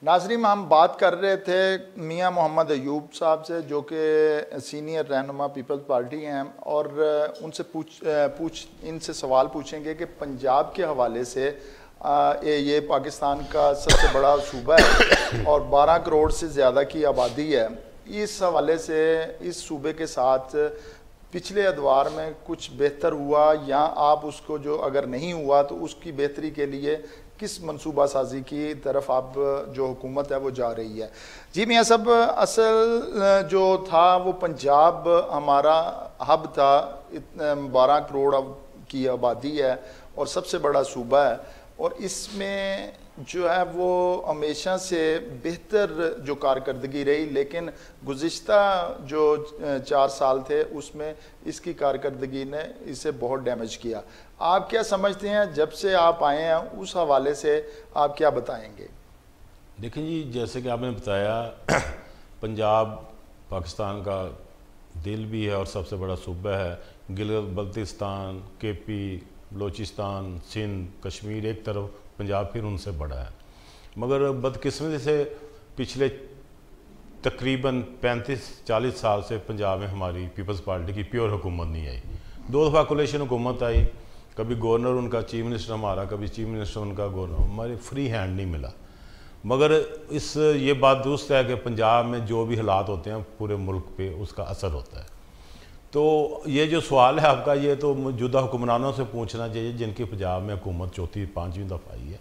नाज़रीन, हम बात कर रहे थे मियां मोहम्मद अयूब साहब से, जो कि सीनियर रहनुमा पीपल्स पार्टी हैं, और उनसे इनसे सवाल पूछेंगे कि पंजाब के हवाले से ये पाकिस्तान का सबसे बड़ा सूबा है और 12 करोड़ से ज़्यादा की आबादी है। इस हवाले से इस सूबे के साथ पिछले अदवार में कुछ बेहतर हुआ, या आप उसको जो अगर नहीं हुआ तो उसकी बेहतरी के लिए किस मनसूबा साजी की तरफ आप जो हुकूमत है वो जा रही है? जी मियाँ साहब, असल जो था वो पंजाब हमारा हब था, 12 करोड़ की आबादी है और सबसे बड़ा सूबा है, और इसमें जो है वो हमेशा से बेहतर जो कारकर्दगी रही, लेकिन गुज़िश्ता जो 4 साल थे उसमें इसकी कारकर्दगी ने इसे बहुत डैमेज किया। आप क्या समझते हैं, जब से आप आए हैं उस हवाले से आप क्या बताएंगे? देखिए जी, जैसे कि आपने बताया पंजाब पाकिस्तान का दिल भी है और सबसे बड़ा सूबा है। गिलगित बल्तिस्तान, केपी, बलोचिस्तान, सिंध, कश्मीर एक तरफ, पंजाब फिर उनसे बड़ा है। मगर बदकिस्मती से पिछले तकरीबन 35-40 साल से पंजाब में हमारी पीपल्स पार्टी की प्योर हुकूमत नहीं आई। 2 दफ़ा कोलिशन हुकूमत आई, कभी गवर्नर उनका चीफ मिनिस्टर हमारा, कभी चीफ मिनिस्टर उनका गवर्नर, हमारे फ्री हैंड नहीं मिला। मगर ये बात दुरुस्त है कि पंजाब में जो भी हालात होते हैं पूरे मुल्क पे उसका असर होता है। तो ये जो सवाल है आपका, ये तो मौजूदा हुक्मरानों से पूछना चाहिए जिनकी पंजाब में हुकूमत 4-5वीं दफ़ा आई है।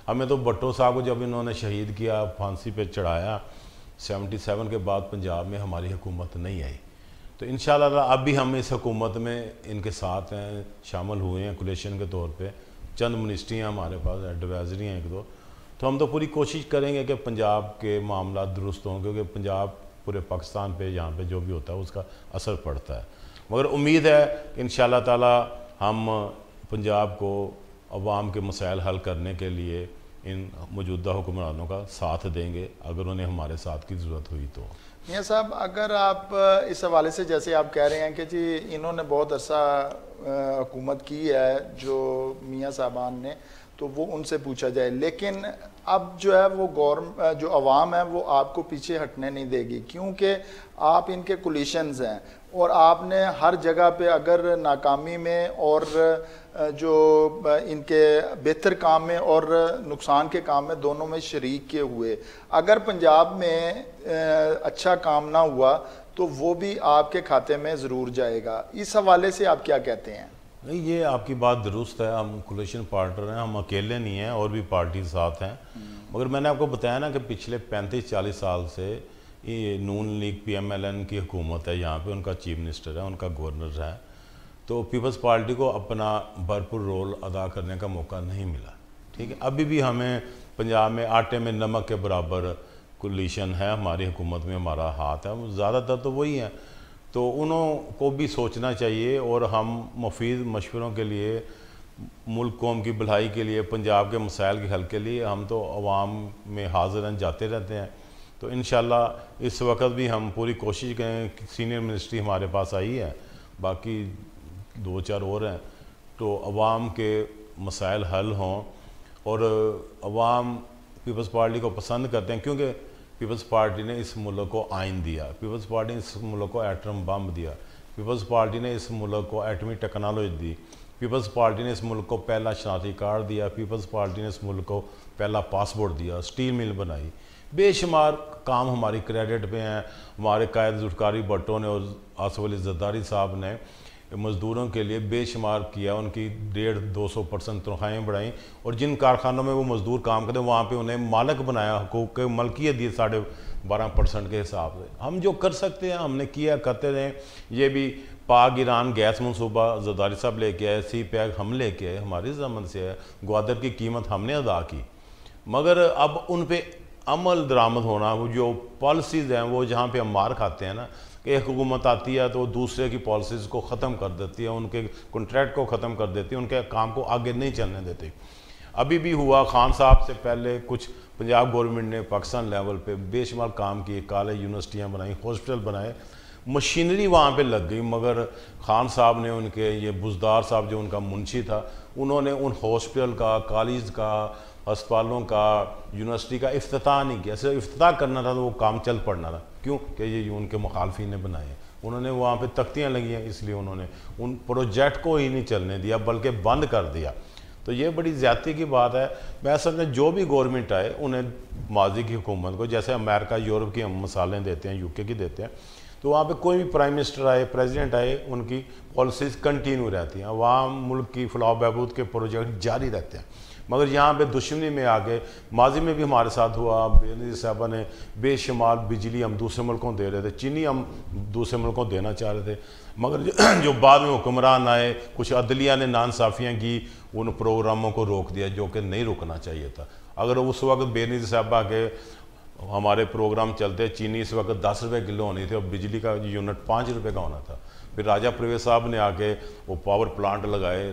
हमें तो भट्टो साहब को जब इन्होंने शहीद किया, फांसी पे चढ़ाया, 77 के बाद पंजाब में हमारी हुकूमत नहीं आई। तो इंशाअल्लाह अब भी हम इस हुकूमत में इनके साथ हैं, शामिल हुए हैं कोलिशन के तौर पे। चंद मिनिस्ट्री हैं हमारे पास, एडवाइजरी हैं 1-2। तो हम तो पूरी कोशिश करेंगे कि पंजाब के मामला दुरुस्त हों, क्योंकि पंजाब पूरे पाकिस्तान पे यहाँ पे जो भी होता है उसका असर पड़ता है। मगर उम्मीद है कि इंशाअल्लाह ताला हम पंजाब को अवाम के मसाइल हल करने के लिए इन मौजूदा हुक्मरानों का साथ देंगे, अगर उन्हें हमारे साथ की ज़रूरत हुई तो। मियाँ साहब, अगर आप इस हवाले से, जैसे आप कह रहे हैं कि जी इन्होंने बहुत अरसा हुकूमत की है जो मियाँ साहबान ने, तो वो उनसे पूछा जाए, लेकिन अब जो है वो जो अवाम है वो आपको पीछे हटने नहीं देगी, क्योंकि आप इनके कोलिशंस हैं और आपने हर जगह पे अगर नाकामी में और जो इनके बेहतर काम में और नुकसान के काम में दोनों में शरीक के हुए, अगर पंजाब में अच्छा काम ना हुआ तो वो भी आपके खाते में ज़रूर जाएगा। इस हवाले से आप क्या कहते हैं? नहीं, ये आपकी बात दुरुस्त है। हम कोलिशन पार्टनर हैं, हम अकेले नहीं हैं, और भी पार्टी साथ हैं। मगर मैंने आपको बताया ना कि पिछले 35-40 साल से ये नून लीग PMLN की हुकूमत है, यहाँ पे उनका चीफ मिनिस्टर है, उनका गवर्नर है। तो पीपल्स पार्टी को अपना भरपूर रोल अदा करने का मौका नहीं मिला। ठीक है, अभी भी हमें पंजाब में आटे में नमक के बराबर कोलिशन है, हमारी हुकूमत में हमारा हाथ है, ज़्यादातर तो वही है। तो उनको भी सोचना चाहिए, और हम मुफीद मशवरों के लिए, मुल्क कौम की भलाई के लिए, पंजाब के मसाइल के हल के लिए हम तो अवाम में हाजिर हैं, जाते रहते हैं। तो इंशाअल्लाह इस वक्त भी हम पूरी कोशिश करें। सीनियर मिनिस्ट्री हमारे पास आई है, बाकी 2-4 और हैं, तो अवाम के मसाइल हल हों, और अवाम पीपल्स पार्टी को पसंद करते हैं, क्योंकि पीपल्स पार्टी ने इस मुल्क को आइन दिया, पीपल्स पार्टी ने इस मुल्क को एटम बम दिया, पीपल्स पार्टी ने इस मुल्क को एटमी टेक्नोलॉजी दी, पीपल्स पार्टी ने इस मुल्क को पहला शनाख्ती कार्ड दिया, पीपल्स पार्टी ने इस मुल्क को पहला पासपोर्ट दिया, स्टील मिल बनाई, बेशुमार काम हमारी क्रेडिट पे हैं। हमारे कायद जुल्फ़िकार भुट्टो ने और आसिफ अली ज़रदारी साहब ने मज़दूरों के लिए बेशुमार किया, उनकी 150-200% तनख्वाहें बढ़ाई, और जिन कारखानों में वो मज़दूर काम करते हैं वहाँ पे उन्हें मालिक बनाया, हुकूक मलकियत दी 12.5% के हिसाब से। हम जो कर सकते हैं हमने किया, करते रहें। ये भी पाक ईरान गैस मनसूबा ज़रदारी साहब लेके आए, CPEC हम लेके आए, हमारी ज़मन से है, ग्वादर की कीमत हमने अदा की। मगर अब उन पर अमल दरामद होना, वो जो पॉलिसीज़ हैं वो जहाँ पे हम मार खाते हैं ना, कि एक हुकूमत आती है तो दूसरे की पॉलिसीज़ को ख़त्म कर देती है, उनके कॉन्ट्रैक्ट को ख़त्म कर देती है, उनके काम को आगे नहीं चलने देती। अभी भी हुआ, खान साहब से पहले कुछ पंजाब गवर्नमेंट ने पाकिस्तान लेवल पे बेशुमार काम किए, कॉलेज यूनिवर्सिटियाँ बनाई, हॉस्पिटल बनाए, मशीनरी वहाँ पे लग गई। मगर खान साहब ने, उनके ये बुजदार साहब जो उनका मुंशी था, उन्होंने उन हॉस्पिटल का, कॉलेज का, अस्पतालों का, यूनिवर्सिटी का इफ्तिताह नहीं किया। सिर्फ इफ्तिताह करना था तो वो काम चल पड़ना था। क्यों कि ये उनके मुखालफी ने बनाए, उन्होंने वहाँ पे तख्तियाँ लगी हैं, इसलिए उन्होंने उन प्रोजेक्ट को ही नहीं चलने दिया बल्कि बंद कर दिया। तो ये बड़ी ज़्यादती की बात है। मैं समझता जो भी गवर्नमेंट आए उन्हें माजी की हुकूमत को, जैसे अमेरिका यूरोप की हम मिसालें देते हैं, यूके की देते हैं, तो वहाँ पे कोई भी प्राइम मिनिस्टर आए, प्रेसिडेंट आए, उनकी पॉलिसीज़ कंटिन्यू रहती हैं, वहाँ मुल्क की फलाह बहबूद के प्रोजेक्ट जारी रहते हैं। मगर यहाँ पे दुश्मनी में आके, माजी में भी हमारे साथ हुआ, बेनज़ीर साहबा ने बेशुमार बिजली हम दूसरे मुल्कों दे रहे थे, चीनी हम दूसरे मुल्कों देना चाह रहे थे, मगर जो बाद में हुक्मरान आए, कुछ अदलिया ने नाइंसाफ़ियाँ की, उन प्रोग्रामों को रोक दिया जो कि नहीं रुकना चाहिए था। अगर उस वक्त बेनज़ीर साहबा के हमारे प्रोग्राम चलते, चीनी इस वक्त 10 रुपये किलो होनी थी और बिजली का यूनिट 5 रुपये का होना था। फिर राजा परवेज़ साहब ने आके वो पावर प्लांट लगाए,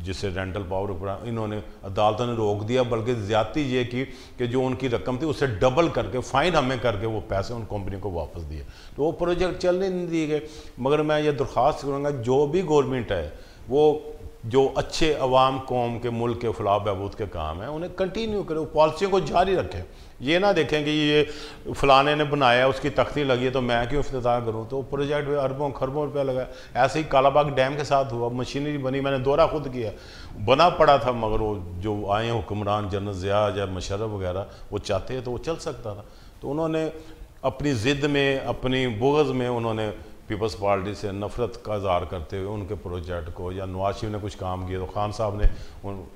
जिससे रेंटल पावर प्लांट, इन्होंने अदालतों ने रोक दिया, बल्कि ज़्यादती ये की कि जो उनकी रकम थी उससे डबल करके फ़ाइन हमें करके वो पैसे उन कंपनी को वापस दिए। तो वो प्रोजेक्ट चलने नहीं दिए गए। मगर मैं ये दरख्वास्त करूँगा जो भी गवर्नमेंट है वो जो अच्छे अवाम कौम के मुल्क के फलाह बहबूद के काम हैं उन्हें कंटिन्यू करें, पॉलिसियों को जारी रखें। ये ना देखें कि ये फ़लाने ने बनाया, उसकी तख्ती लगी है तो मैं क्यों इफ्तिताह करूँ। तो प्रोजेक्ट में अरबों खरबों रुपया लगा। ऐसे ही कालाबाग डैम के साथ हुआ, मशीनरी बनी, मैंने दौरा खुद किया, बना पड़ा था, मगर वो जो आए हुक्मरान जनरल ज़िया या मुशर्रफ वगैरह वो चाहते तो वो चल सकता था। तो उन्होंने अपनी ज़िद में, अपनी बुग़्ज़ में उन्होंने पीपल्स पार्टी से नफ़रत का इज़हार करते हुए उनके प्रोजेक्ट को, या नवाज शरीफ ने कुछ काम किया तो खान साहब ने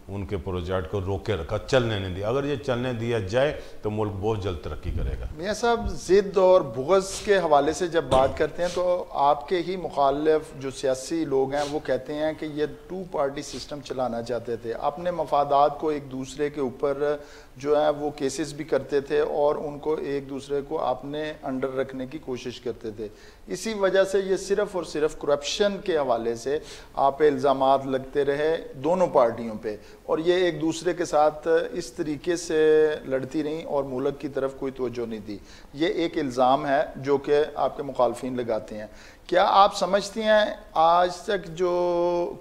उनके प्रोजेक्ट को रोक के रखा, चलने नहीं दिया। अगर ये चलने दिया जाए तो मुल्क बहुत जल्द तरक्की करेगा। मियाँ साहब, ज़िद और बुग़्ज़ के हवाले से जब बात करते हैं तो आपके ही मुखालिफ जो सियासी लोग हैं वो कहते हैं कि ये 2 पार्टी सिस्टम चलाना चाहते थे, अपने मफादात को एक दूसरे के ऊपर जो है वो केसेस भी करते थे और उनको एक दूसरे को अपने अंडर रखने की कोशिश करते थे। इसी वजह से ये सिर्फ़ और सिर्फ करप्शन के हवाले से आप पे इल्ज़ामात लगते रहे दोनों पार्टियों पे, और ये एक दूसरे के साथ इस तरीके से लड़ती रहीं और मुल्क की तरफ कोई तवज्जो नहीं दी। ये एक इल्ज़ाम है जो कि आपके मुखालफिन लगाते हैं। क्या आप समझती हैं आज तक जो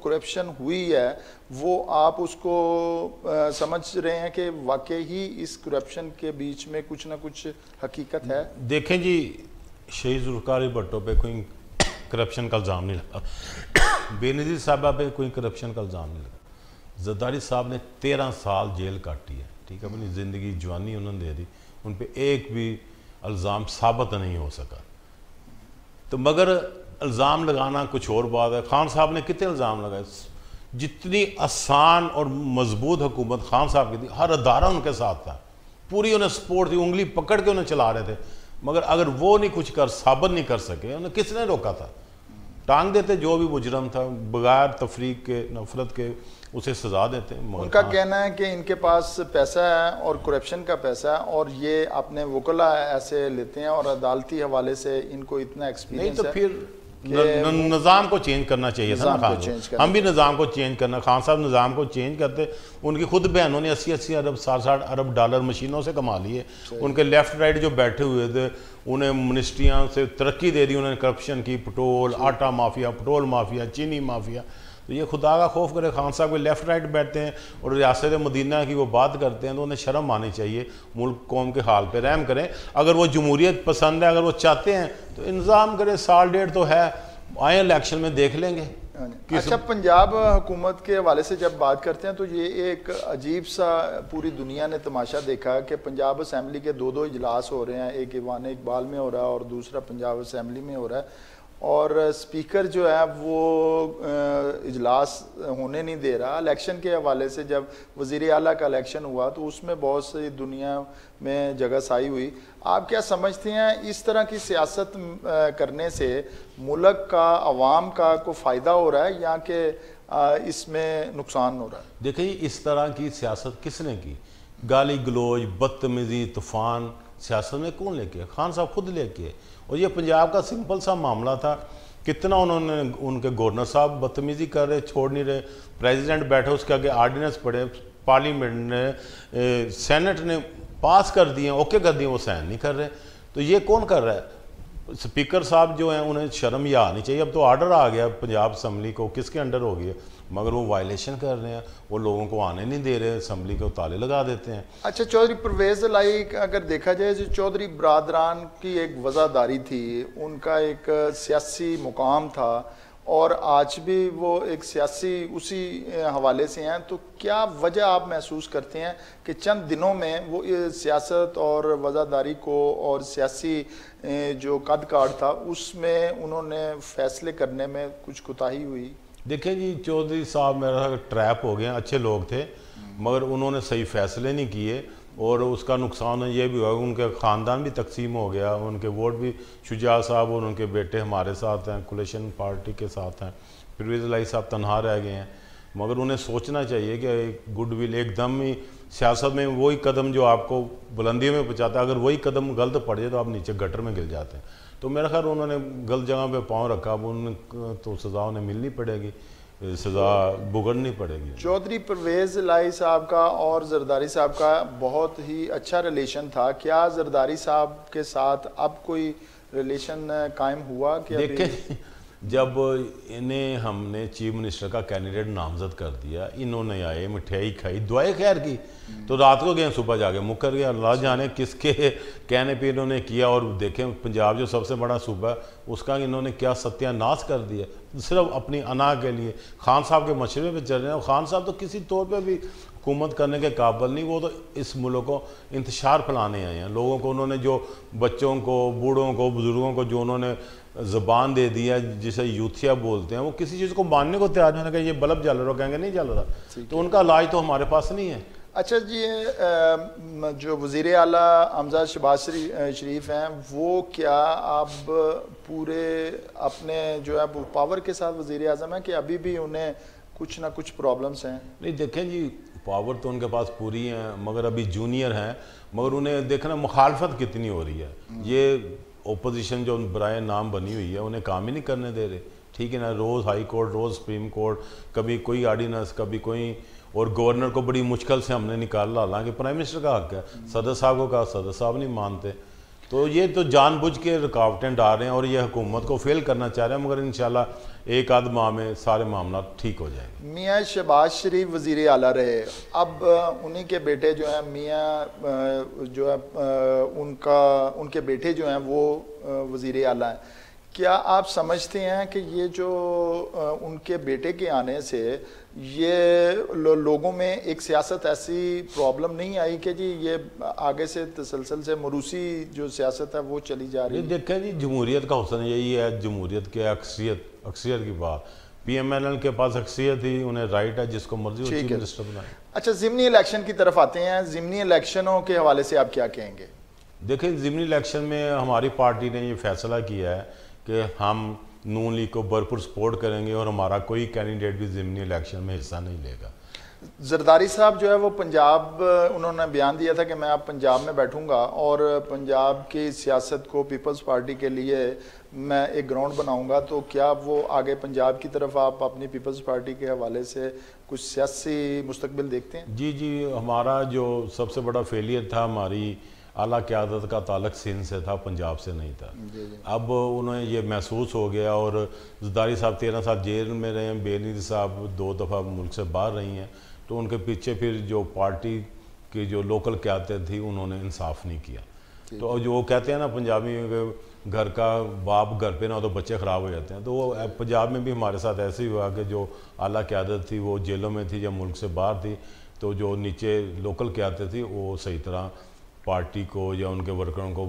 करप्शन हुई है वो आप उसको समझ रहे हैं कि वाकई ही इस करप्शन के बीच में कुछ ना कुछ हकीकत है? देखें जी, शहीद ज़ुल्फ़िकार अली भुट्टो पे कोई करप्शन का इल्ज़ाम नहीं लगा, बेनज़ीर साहबा पे कोई करप्शन का इल्ज़ाम नहीं लगा, ज़रदारी साहब ने 13 साल जेल काटी है, ठीक है, अपनी ज़िंदगी जवानी उन्होंने दे दी, उन पर एक भी इल्ज़ाम साबित नहीं हो सका। तो मगर इल्ज़ाम लगाना कुछ और बात है। खान साहब ने कितने इल्ज़ाम लगाए, जितनी आसान और मजबूत हुकूमत खान साहब की थी, हर अदारा उनके साथ था, पूरी उन्हें सपोर्ट थी, उंगली पकड़ के उन्हें चला रहे थे, मगर अगर वो नहीं कुछ कर साबित नहीं कर सके, उन्हें किसने रोका था? टांग देते जो भी मुजरम था, बगैर तफरीक के, नफरत के, उसे सजा देते। उनका कहना है कि इनके पास पैसा है और करप्शन का पैसा है और ये अपने वकला ऐसे लेते हैं और अदालती हवाले से इनको इतना एक्सपीरियंस नहीं, तो फिर निज़ाम को चेंज करना चाहिए था ना खान। हम भी निज़ाम को चेंज करना, खान साहब निज़ाम को चेंज करते। उनकी खुद बहनों ने 80-80 अरब 60-60 अरब डॉलर मशीनों से कमा लिए। उनके लेफ्ट राइट जो बैठे हुए थे उन्हें मिनिस्ट्रियाँ से तरक्की दे दी, उन्होंने करप्शन की, पेट्रोल, आटा माफिया, पेट्रोल माफिया, चीनी माफिया। तो ये खुदा का खौफ करे, खान साहब के लेफ्ट राइट बैठते हैं और रियासत मदीना की वो बात करते हैं, तो उन्हें शर्म आनी चाहिए। मुल्क कौम के हाल पे रहम करें। अगर वो जमहूरियत पसंद है, अगर वो चाहते हैं तो इंतज़ाम करें, 1.5 साल तो है, आए इलेक्शन में देख लेंगे। अच्छा, पंजाब हुकूमत के हवाले से जब बात करते हैं तो ये एक अजीब सा पूरी दुनिया ने तमाशा देखा कि पंजाब असम्बली के 2 इजलास हो रहे हैं, एक ईवान इकबाल में हो रहा है और दूसरा पंजाब असम्बली में हो रहा है, और स्पीकर जो है वो इजलास होने नहीं दे रहा। इलेक्शन के हवाले से जब वज़ीर आला का इलेक्शन हुआ तो उसमें बहुत सी दुनिया में जगह साई हुई। आप क्या समझते हैं इस तरह की सियासत करने से मुल्क का, अवाम का को फ़ायदा हो रहा है या कि इसमें नुकसान हो रहा है? देखिए, इस तरह की सियासत किसने की? गाली गलोच, बदतमीज़ी, तूफ़ान सियासत में कौन लेके? खान साहब खुद लेके। और ये पंजाब का सिंपल सा मामला था, कितना उन्होंने, उनके गवर्नर साहब बदतमीज़ी कर रहे, छोड़ नहीं रहे, प्रेसिडेंट बैठे, उसके आगे आर्डिनेंस पड़े, पार्लियामेंट ने, सेनेट ने पास कर दिए, ओके कर दिए, वो साइन नहीं कर रहे। तो ये कौन कर रहा है? स्पीकर साहब जो हैं उन्हें शर्म या आनी चाहिए। अब तो आर्डर आ गया पंजाब असम्बली को, किसके अंडर हो गया? मगर वो वायलेशन कर रहे हैं, वो लोगों को आने नहीं दे रहे, असम्बली को ताले लगा देते हैं। अच्छा, चौधरी परवेज़ लाई अगर देखा जाए जो चौधरी बरादरान की एक वज़ादारी थी, उनका एक सियासी मुकाम था और आज भी वो एक सियासी उसी हवाले से हैं, तो क्या वजह आप महसूस करते हैं कि चंद दिनों में वो सियासत और वज़ादारी को और सियासी जो कद काठ था उसमें उन्होंने फ़ैसले करने में कुछ कोताही हुई? देखिए जी, चौधरी साहब मेरा ट्रैप हो गए, अच्छे लोग थे मगर उन्होंने सही फैसले नहीं किए और उसका नुकसान ये भी हुआ, उनके ख़ानदान भी तकसीम हो गया, उनके वोट भी शुजा साहब और उनके बेटे हमारे साथ हैं, कोलिशन पार्टी के साथ हैं, परवेज़ लाई साहब तनहा रह गए हैं। मगर उन्हें सोचना चाहिए कि गुडविल एकदम ही सियासत में वही कदम जो आपको बुलंदियों में पहुँचाता है, अगर वही कदम गलत पड़ जाए तो आप नीचे गटर में गिर जाते हैं। तो मेरा ख्याल उन्होंने गलत जगह पे पाँव रखा, अब उनको तो सज़ा उन्हें मिलनी पड़ेगी, सज़ा भुगतनी पड़ेगी। चौधरी परवेज़ लाई साहब का और जरदारी साहब का बहुत ही अच्छा रिलेशन था, क्या जरदारी साहब के साथ अब कोई रिलेशन कायम हुआ? कि देखें, जब इन्हें हमने चीफ मिनिस्टर का कैंडिडेट नामजद कर दिया, इन्होंने आए, मिठाई खाई, दुआएं खैर की, तो रात को गए, सुबह जाके मुकर गया, अल्लाह जाने किसके कहने पे इन्होंने किया। और देखें, पंजाब जो सबसे बड़ा सूबा है उसका इन्होंने क्या सत्यानाश कर दिया, सिर्फ अपनी अना के लिए। खान साहब के मशवरे पे चल रहे हैं, और खान साहब तो किसी तौर पे भी हुकूमत करने के काबिल नहीं, वो तो इस मुल्क को इंतशार फैलाने आए हैं। लोगों को उन्होंने जो बच्चों को, बूढ़ों को, बुजुर्गों को जो उन्होंने ज़बान दे दिया, जिसे यूथिया बोलते हैं, वो किसी चीज़ को मानने को तैयार नहीं है। ये बल्ब जल रहा, कहेंगे नहीं जल रहा, तो उनका इलाज तो हमारे पास नहीं है। अच्छा जी, जो वज़ीर आला हमजा शहबाज शरीफ हैं, वो क्या अब पूरे अपने जो है पावर के साथ वज़ीर आज़म है कि अभी भी उन्हें कुछ ना कुछ प्रॉब्लम्स हैं? नहीं, देखें जी, पावर तो उनके पास पूरी है, मगर अभी जूनियर हैं, मगर उन्हें देखना मुखालफत कितनी हो रही है। ये ओपोजिशन जो बराए नाम बनी हुई है, उन्हें काम ही नहीं करने दे रहे, ठीक है ना। रोज़ हाई कोर्ट, रोज़ सुप्रीम कोर्ट, कभी कोई आर्डिनेंस, कभी कोई, और गवर्नर को बड़ी मुश्किल से हमने निकाला, हालांकि प्राइम मिनिस्टर का हक है। सदर साहब को कहा, सदर साहब नहीं मानते, तो ये तो जानबूझ के रुकावटें डाल रहे हैं और ये हुकूमत को फेल करना चाह रहे हैं। मगर इंशाल्लाह एक आध माह में सारे मामला ठीक हो जाएंगे। मियाँ शहबाज शरीफ वज़ीर आला रहे, अब उन्हीं के बेटे जो हैं मियाँ जो है उनके बेटे जो हैं वो वज़ीर आला हैं। क्या आप समझते हैं कि ये जो उनके बेटे के आने से ये लोगों में एक सियासत ऐसी प्रॉब्लम नहीं आई कि जी ये आगे से तसलसल से मरूसी जो सियासत है वो चली जा रही है? देखें जी, जमहूरियत का हुस्न यही है, जमहूरियत के अक्सरियत की बात, PMLN के पास अक्सरियत ही, उन्हें राइट है जिसको मर्जी चीफ मिनिस्टर बनाए। अच्छा, ज़िमनी इलेक्शन की तरफ आते हैं, ज़िमनी इलेक्शनों के हवाले से आप क्या कहेंगे? देखिए, ज़िमनी इलेक्शन में हमारी पार्टी ने ये फैसला किया है कि हम नून लीग को भरपूर सपोर्ट करेंगे और हमारा कोई कैंडिडेट भी ज़िमनी इलेक्शन में हिस्सा नहीं लेगा। जरदारी साहब जो है वो पंजाब, उन्होंने बयान दिया था कि मैं अब पंजाब में बैठूंगा और पंजाब की सियासत को पीपल्स पार्टी के लिए मैं एक ग्राउंड बनाऊंगा, तो क्या वो आगे पंजाब की तरफ आप अपनी पीपल्स पार्टी के हवाले से कुछ सियासी मुस्तकबिल देखते हैं? जी जी, हमारा जो सबसे बड़ा फेलियर था, हमारी आला क़यादत का ताल्लुक सिंध से था, पंजाब से नहीं था। अब उन्हें ये महसूस हो गया, और जरदारी साहब 13 साल जेल में रहे हैं, बेनीर साहब 2 दफ़ा मुल्क से बाहर रही हैं, तो उनके पीछे फिर जो पार्टी की जो लोकल क़यादत थी उन्होंने इंसाफ नहीं किया। तो जो वो कहते हैं ना पंजाबी, घर का बाप घर पे ना हो तो बच्चे ख़राब हो जाते हैं, तो वो पंजाब में भी हमारे साथ ऐसे ही हुआ कि जो आला क़यादत थी वो जेलों में थी या मुल्क से बाहर थी, तो जो नीचे लोकल क़यादत थी वो सही तरह पार्टी को या उनके वर्करों को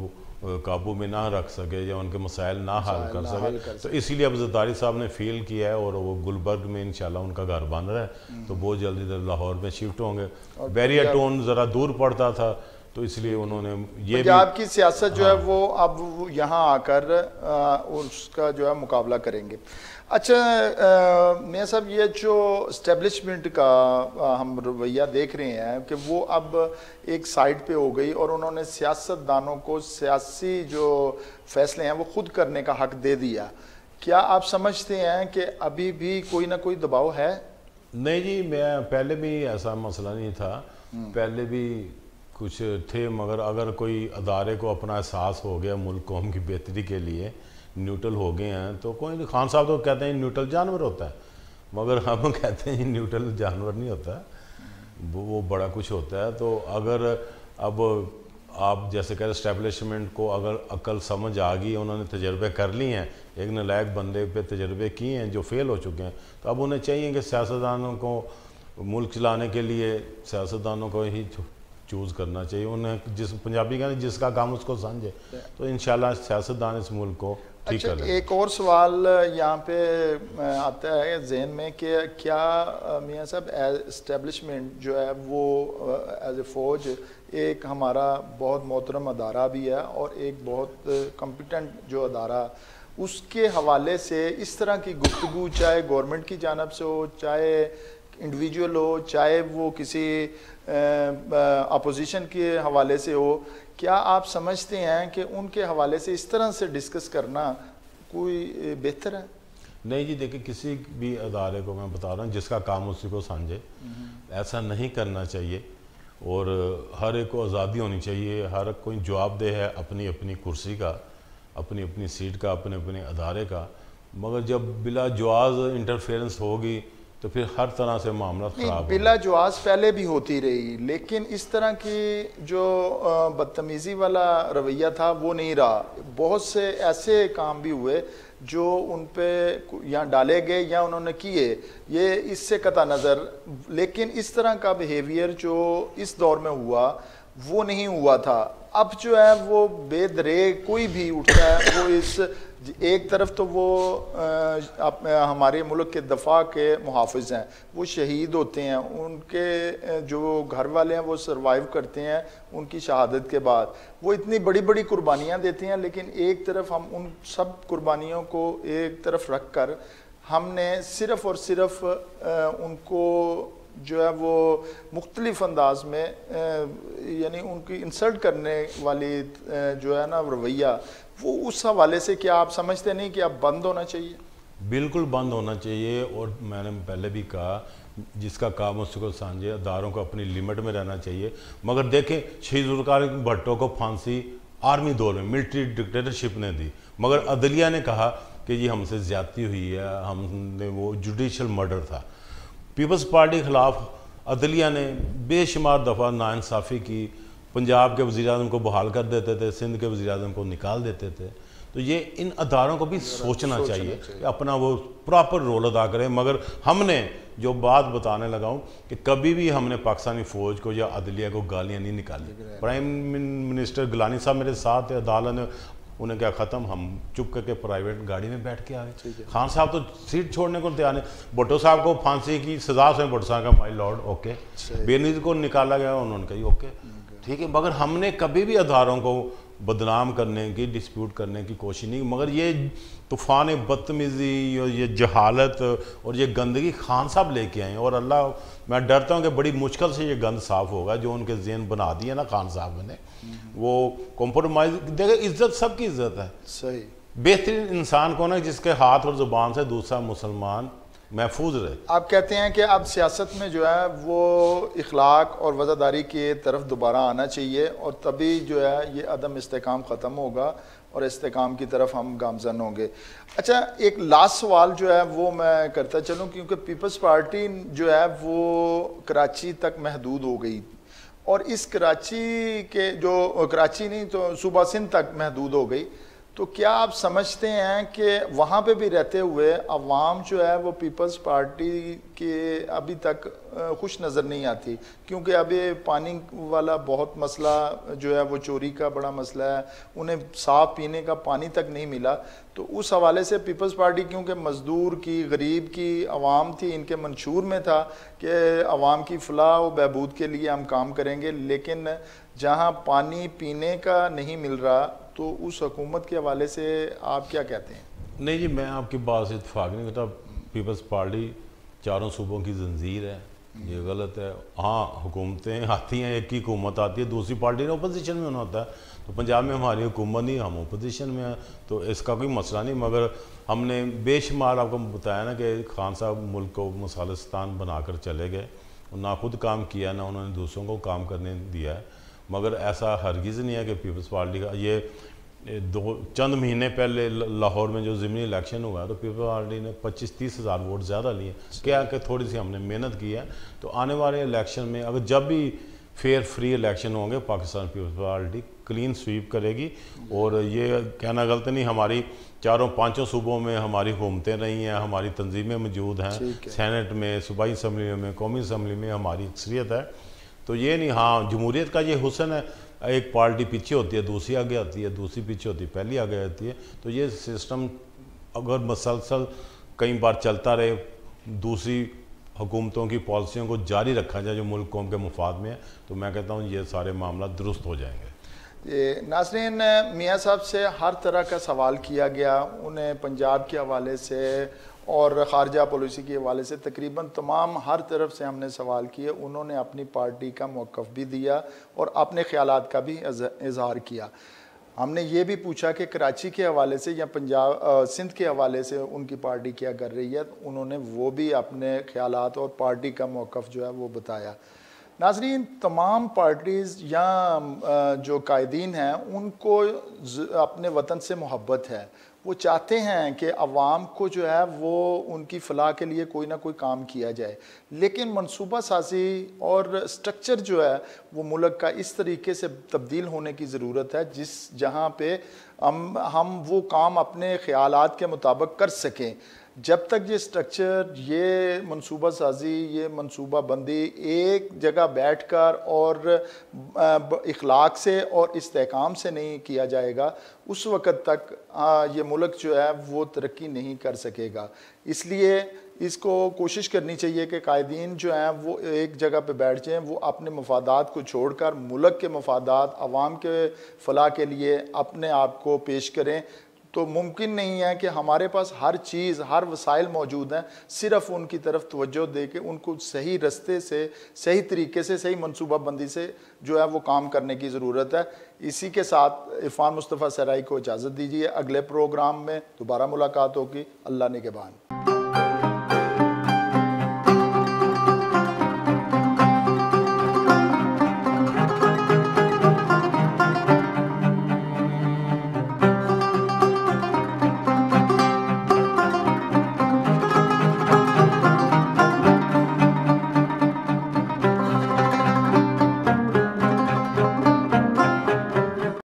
काबू में ना रख सके या उनके मसाइल ना हल कर सके। तो इसीलिए अब जरदारी साहब ने फील किया है और वो गुलबर्ग में इंशाल्लाह उनका घर बन रहा है, तो बहुत जल्दी इधर लाहौर में शिफ्ट होंगे। बैरियर टोन ज़रा दूर पड़ता था, तो इसलिए उन्होंने ये पंजाब की सियासत जो है वो अब यहाँ आकर उसका जो है मुकाबला करेंगे। अच्छा मियाँ साहब, ये जो इस्टेब्लिशमेंट का हम रवैया देख रहे हैं कि वो अब एक साइड पे हो गई और उन्होंने सियासतदानों को सियासी जो फैसले हैं वो खुद करने का हक दे दिया, क्या आप समझते हैं कि अभी भी कोई ना कोई दबाव है? नहीं जी, मैं पहले भी ऐसा मसला नहीं था, पहले भी कुछ थे, मगर अगर कोई अदारे को अपना एहसास हो गया मुल्क कौम की बेहतरी के लिए न्यूट्रल हो गए हैं तो कोई नहीं। खान साहब तो कहते हैं न्यूट्रल जानवर होता है, मगर हम कहते हैं न्यूट्रल जानवर नहीं होता, वो बड़ा कुछ होता है। तो अगर अब आप जैसे कह रहे इस्टेब्लिशमेंट को अगर अकल समझ आ गई, उन्होंने तजर्बे कर लिए हैं, एक नालायक बंदे पे तजर्बे किए हैं जो फेल हो चुके हैं, तो अब उन्हें चाहिए कि सियासतदानों को मुल्क चलाने के लिए सियासतदानों को ही चूज़ करना चाहिए। उन्हें जिस पंजाबी का जिसका काम उसको समझे, तो इंशाल्लाह सियासतदान इस मुल्क को ठीक अच्छा, कर। एक और सवाल यहाँ पे आता है जहन में कि क्या मियाँ साहब एस्टेब्लिशमेंट जो है वो एज ए फ़ौज एक हमारा बहुत मोहतरम अदारा भी है और एक बहुत कम्पिटेंट जो अदारा, उसके हवाले से इस तरह की गुफ्तगू चाहे गवर्नमेंट की जानिब से हो, चाहे इंडिविजुअल हो, चाहे वो किसी अपोजिशन के हवाले से हो, क्या आप समझते हैं कि उनके हवाले से इस तरह से डिस्कस करना कोई बेहतर है? नहीं जी, देखिए किसी भी अदारे को मैं बता रहा हूँ जिसका काम उसी को समझे, ऐसा नहीं करना चाहिए। और हर एक को आज़ादी होनी चाहिए, हर कोई जवाबदेह है अपनी अपनी कुर्सी का, अपनी अपनी सीट का, अपने अपने अदारे का। मगर जब बिला जवाज़ इंटरफेरेंस होगी तो फिर हर तरह से मामला ख़राब। बिला जवाज़ पहले भी होती रही, लेकिन इस तरह की जो बदतमीज़ी वाला रवैया था वो नहीं रहा। बहुत से ऐसे काम भी हुए जो उन पे या डाले गए या उन्होंने किए, ये इससे कता नज़र, लेकिन इस तरह का बिहेवियर जो इस दौर में हुआ वो नहीं हुआ था। अब जो है वो बेदरे कोई भी उठता है, वो इस एक तरफ तो वो हमारे मुल्क के दफा के मुहाफ़िज़ हैं, वो शहीद होते हैं, उनके जो घर वाले हैं वो सरवाइव करते हैं उनकी शहादत के बाद, वो इतनी बड़ी बड़ी कुर्बानियाँ देते हैं। लेकिन एक तरफ हम उन सब कुर्बानियों को एक तरफ रख कर हमने सिर्फ़ और सिर्फ उनको जो है वो मुख्तलिफ अंदाज में यानी उनकी इंसल्ट करने वाली जो है ना रवैया, वो उस हवाले से क्या आप समझते नहीं कि अब बंद होना चाहिए? बिल्कुल बंद होना चाहिए। और मैंने पहले भी कहा जिसका काम उसको समझे, अदारों को अपनी लिमिट में रहना चाहिए। मगर देखें शहीद ज़ुल्फ़िकार भुट्टो को फांसी आर्मी दौर में मिलिट्री डिक्टेटरशिप ने दी, मगर अदलिया ने कहा कि जी हमसे ज़्यादती हुई है, हमने वो जुडिशल मर्डर था। पीपल्स पार्टी के ख़िलाफ़ अदलिया ने बेशुमार दफ़ा नाइंसाफ़ी की, पंजाब के वज़ीर-ए-आज़म को बहाल कर देते थे, सिंध के वज़ीर-ए-आज़म को निकाल देते थे। तो ये इन अदारों को भी सोचना चाहिए कि अपना वो प्रॉपर रोल अदा करें। मगर हमने जो बात बताने लगा हूँ कि कभी भी हमने पाकिस्तानी फ़ौज को या अदलिया को गालियाँ नहीं निकाली। प्राइम मिनिस्टर गिलानी साहब मेरे साथ है, अदालत ने उन्हें क्या ख़त्म, हम चुप करके प्राइवेट गाड़ी में बैठ के आ गए। खान साहब तो सीट छोड़ने को तैयार नहीं। भुट्टो साहब को फांसी की सज़ा से भुट्टो साहब का माय लॉर्ड ओके, बेनज़ीर को निकाला गया, उन्होंने कही ओके ठीक है। मगर हमने कभी भी अदारों को बदनाम करने की, डिस्प्यूट करने की कोशिश नहीं। मगर ये तूफ़ान बदतमीज़ी और ये जहालत और ये गंदगी खान साहब लेके आए, और अल्लाह मैं डरता हूँ कि बड़ी मुश्किल से ये गंद साफ़ होगा जो उनके ज़हन बना दिए ना खान साहब ने। वो कॉम्प्रोमाइज़, देखिए इज़्ज़त सबकी इज़्ज़त है, सही बेहतरीन इंसान को ना जिसके हाथ और ज़ुबान से दूसरा मुसलमान महफूज रहे। आप कहते हैं कि अब सियासत में जो है वो इखलाक और वज़ादारी की तरफ दोबारा आना चाहिए, और तभी जो है ये अदम इस्तेकाम ख़त्म होगा और इस्तेकाम की तरफ हम गामज़न होंगे। अच्छा, एक लास्ट सवाल जो है वो मैं करता चलूँ, क्योंकि पीपल्स पार्टी जो है वो कराची तक महदूद हो गई, और इस कराची के जो कराची नहीं तो सूबा सिंध तक महदूद हो गई। तो क्या आप समझते हैं कि वहाँ पे भी रहते हुए अवाम जो है वो पीपल्स पार्टी के अभी तक खुश नज़र नहीं आती, क्योंकि अभी पानी वाला बहुत मसला जो है वो चोरी का बड़ा मसला है, उन्हें साफ़ पीने का पानी तक नहीं मिला। तो उस हवाले से पीपल्स पार्टी क्योंकि मज़दूर की, गरीब की आवाम थी, इनके मंशूर में था कि आवाम की फलाह व बहबूद के लिए हम काम करेंगे, लेकिन जहाँ पानी पीने का नहीं मिल रहा तो उस हुकूमत के हवाले से आप क्या कहते हैं? नहीं जी, मैं आपकी बात से इत्तेफाक नहीं करता। पीपल्स पार्टी चारों सूबों की जंजीर है, ये गलत है। हाँ, हुकूमतें आती हैं, एक ही हुकूमत आती है, दूसरी पार्टी ने अपोजिशन में होना होता है। तो पंजाब में हमारी हुकूमत नहीं, हम अपोजिशन में हैं, तो इसका कोई मसला नहीं। मगर हमने बेशुमार आपको बताया ना कि खान साहब मुल्क को मसालिस्तान बना कर चले गए, ना खुद काम किया ना उन्होंने दूसरों को काम करने दिया है। मगर ऐसा हरगिज़ नहीं है कि पीपल्स पार्टी का ये चंद महीने पहले लाहौर में जो ज़िमनी इलेक्शन हुआ है तो पीपल्स पार्टी ने 25-30 हज़ार वोट ज़्यादा लिए। क्या कि थोड़ी सी हमने मेहनत की है, तो आने वाले इलेक्शन में अगर जब भी फेयर फ्री इलेक्शन होंगे Pakistan people's party clean sweep करेगी। और ये कहना गलत नहीं, हमारी 4-5 सूबों में हमारी हुकूमतें रही हैं, हमारी तंजीमें मौजूद हैं, सेनेट में, सूबाई असम्बली में, कौमी असम्बली में हमारी अक्सरियत है। तो ये नहीं, हाँ जमहूरियत का ये हुस्न है, एक पार्टी पीछे होती है दूसरी आगे आती है, दूसरी पीछे होती है पहली आगे आती है। तो ये सिस्टम अगर मसलसल कई बार चलता रहे, दूसरी हुकूमतों की पॉलिसियों को जारी रखा जाए जो मुल्क कौम के मुफाद में है, तो मैं कहता हूँ ये सारे मामला दुरुस्त हो जाएंगे। नाज़रीन, मियाँ साहब से हर तरह का सवाल किया गया, उन्हें पंजाब के हवाले से और ख़ारजा पॉलिसी के हवाले से तकरीबन तमाम हर तरफ से हमने सवाल किए। उन्होंने अपनी पार्टी का मौक़िफ़ भी दिया और अपने ख़यालात का भी इज़हार किया। हमने ये भी पूछा कि कराची के हवाले से या पंजाब सिंध के हवाले से उनकी पार्टी क्या कर रही है, उन्होंने वो भी अपने ख़यालात और पार्टी का मौक़िफ़ जो है वो बताया। नाज़रीन, तमाम पार्टीज़ या जो कायदीन हैं उनको अपने वतन से मोहब्बत है, वो चाहते हैं कि अवाम को जो है वो उनकी फ़लाह के लिए कोई ना कोई काम किया जाए, लेकिन मनसूबा साजी और स्ट्रक्चर जो है वो मुल्क का इस तरीके से तब्दील होने की ज़रूरत है जिस जहाँ पे हम वो काम अपने ख़यालात के मुताबिक कर सकें। जब तक ये स्ट्रक्चर, ये मनसूबा साजी, ये मनसूबा बंदी एक जगह बैठकर और इखलाक से और इस्तेहकाम से नहीं किया जाएगा, उस वक़्त तक ये मुल्क जो है वो तरक्की नहीं कर सकेगा। इसलिए इसको कोशिश करनी चाहिए कि कायदीन जो हैं वो एक जगह पे बैठ जाएँ, वो अपने मफादात को छोड़कर मुल्क के मफादात, अवाम के फ़लाह के लिए अपने आप को पेश करें। तो मुमकिन नहीं है कि हमारे पास हर चीज़, हर वसाइल मौजूद हैं, सिर्फ़ उनकी तरफ तवज्जो दे के उनको सही रस्ते से, सही तरीके से, सही मनसूबाबंदी से जो है वो काम करने की ज़रूरत है। इसी के साथ इरफान मुस्तफ़ा सराई को इजाज़त दीजिए। अगले प्रोग्राम में दोबारा मुलाकात होगी। अल्लाह निगहबान।